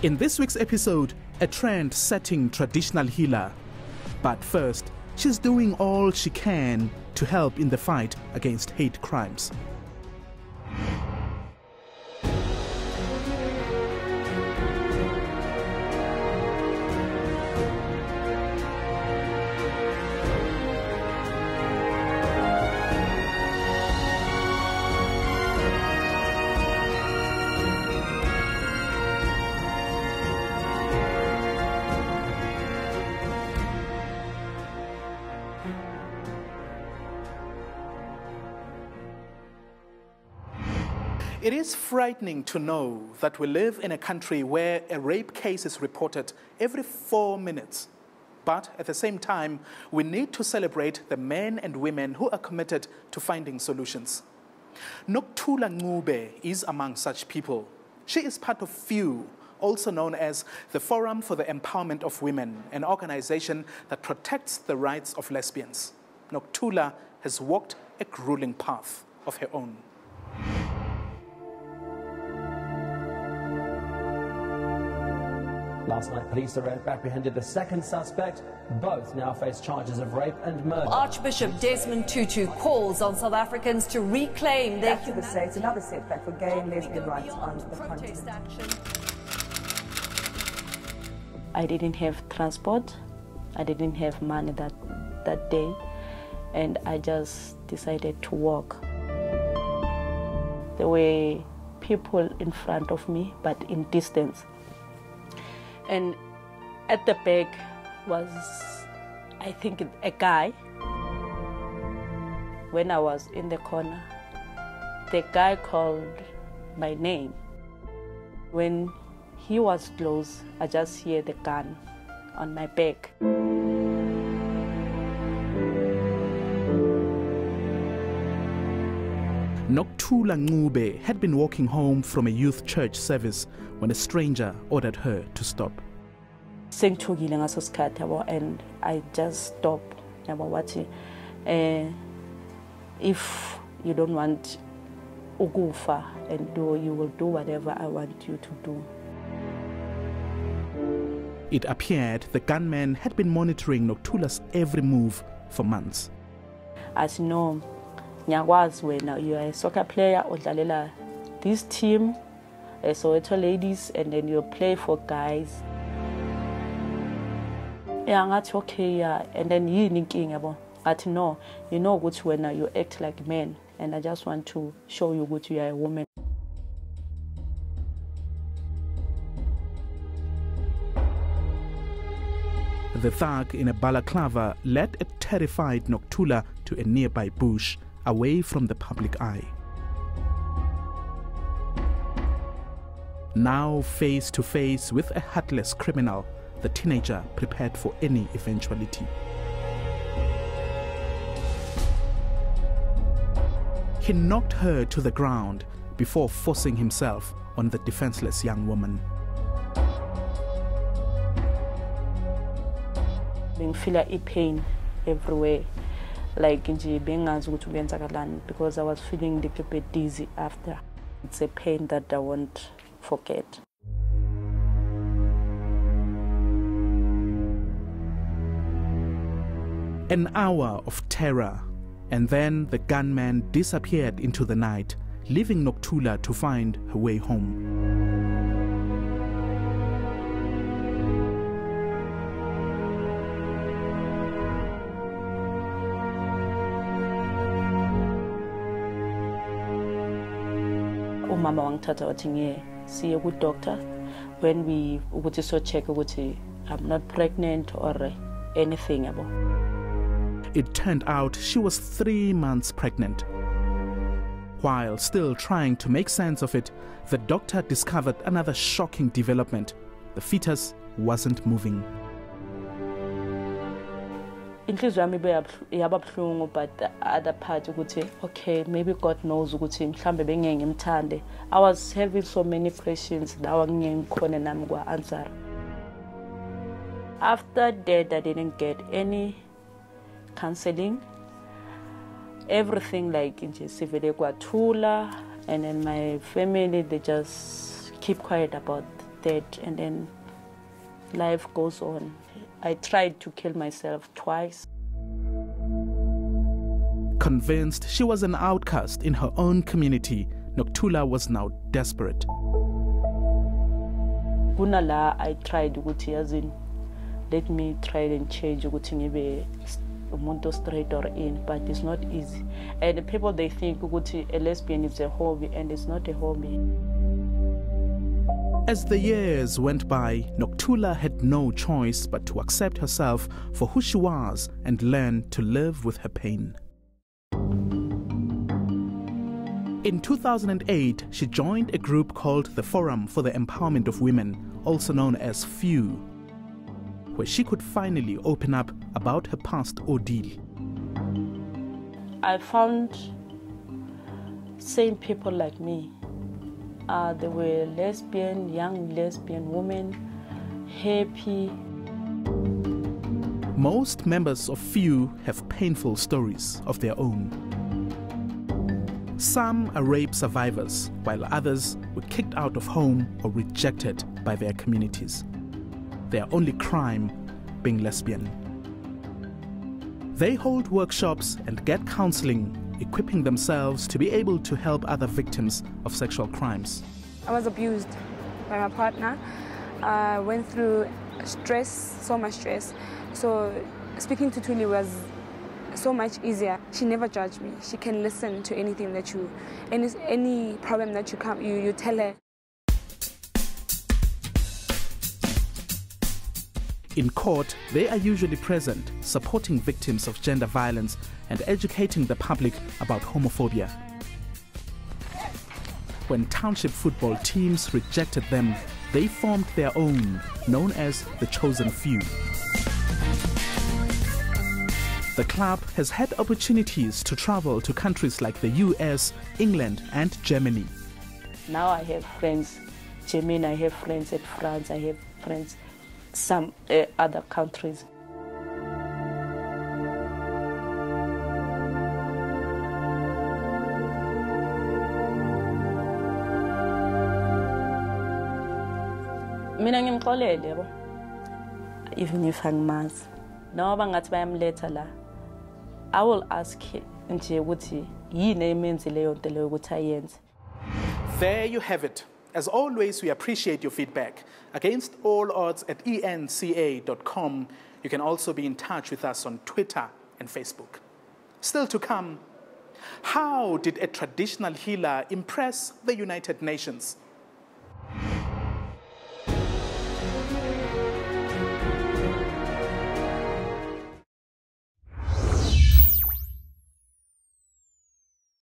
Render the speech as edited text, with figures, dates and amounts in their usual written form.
In this week's episode, a trend-setting traditional healer. But first, she's doing all she can to help in the fight against hate crimes. It is frightening to know that we live in a country where a rape case is reported every 4 minutes. But at the same time, we need to celebrate the men and women who are committed to finding solutions. Nokuthula Ncube is among such people. She is part of FEW, also known as the Forum for the Empowerment of Women, an organization that protects the rights of lesbians. Nokuthula has walked a grueling path of her own. Last night, police apprehended the second suspect. Both now face charges of rape and murder. Archbishop Desmond Tutu calls on South Africans to reclaim their... Activists say it's another setback for gay and lesbian rights on the continent. I didn't have transport. I didn't have money that day. And I just decided to walk. There were people in front of me, but in distance. And at the back was, I think, a guy. When I was in the corner, the guy called my name. When he was close, I just hear the gun on my back. Nokuthula Ncube had been walking home from a youth church service when a stranger ordered her to stop. And I just stopped. If you don't want ugufa and you will do whatever I want you to do. It appeared the gunman had been monitoring Nokuthula's every move for months. As you know, when you are a soccer player or this team, Soweto ladies, and then you play for guys. Okay, and then you thinking about, but no, you know good when you act like men, and I just want to show you good you are a woman. The thug in a balaclava led a terrified Nokuthula to a nearby bush, away from the public eye. Now face to face with a heartless criminal, the teenager prepared for any eventuality. He knocked her to the ground before forcing himself on the defenseless young woman. Being feel a pain everywhere. Like because I was feeling a little bit dizzy after. It's a pain that I won't forget. An hour of terror, and then the gunman disappeared into the night, leaving Nokuthula to find her way home. Mama wangithatha wathi siye ku doctor when we ukuthi so check ukuthi I'm not pregnant or anything about. It turned out she was 3 months pregnant. While still trying to make sense of it, the doctor discovered another shocking development. The fetus wasn't moving. Inhliziyo yami yababhlungu, but the other part ukuthi okay, maybe God knows ukuthi mhlambe bengeke ngimthande. I was having so many questions lawa ngikhona nami kwa answer. After that, I didn't get any counseling. Everything like nje sivele kwathula, and then my family, they just keep quiet about dead, and then life goes on. I tried to kill myself twice. Convinced she was an outcast in her own community, Nokuthula was now desperate. Kunala, I tried ukuthi yazini, let me try and change ukuthi ngibe umuntu straight or in, but it's not easy. And the people, they think ukuthi a lesbian is a hobby, and it's not a hobby. As the years went by, Nokuthula had no choice but to accept herself for who she was and learn to live with her pain. In 2008, she joined a group called the Forum for the Empowerment of Women, also known as FEW, where she could finally open up about her past ordeal. I found same people like me. They were lesbian, young lesbian women, happy. Most members of FEW have painful stories of their own. Some are rape survivors, while others were kicked out of home or rejected by their communities. Their only crime being lesbian. They hold workshops and get counseling, equipping themselves to be able to help other victims of sexual crimes. I was abused by my partner. I went through stress, so much stress. So speaking to Thuli was so much easier. She never judged me. She can listen to anything that any problem that you tell her. In court, they are usually present, supporting victims of gender violence and educating the public about homophobia. When township football teams rejected them, they formed their own, known as the Chosen Few. The club has had opportunities to travel to countries like the US, England, and Germany. Now I have friends, Germany, I have friends at France, I have friends some other countries. Mina ngimxolele yabo. Even if angimazi. Noma ngathi bayamletha la, I will ask nje ukuthi yini emenze leyo nto leyo ukuthi ayenze. There you have it. As always, we appreciate your feedback. Against all odds at enca.com. You can also be in touch with us on Twitter and Facebook. Still to come, how did a traditional healer impress the United Nations?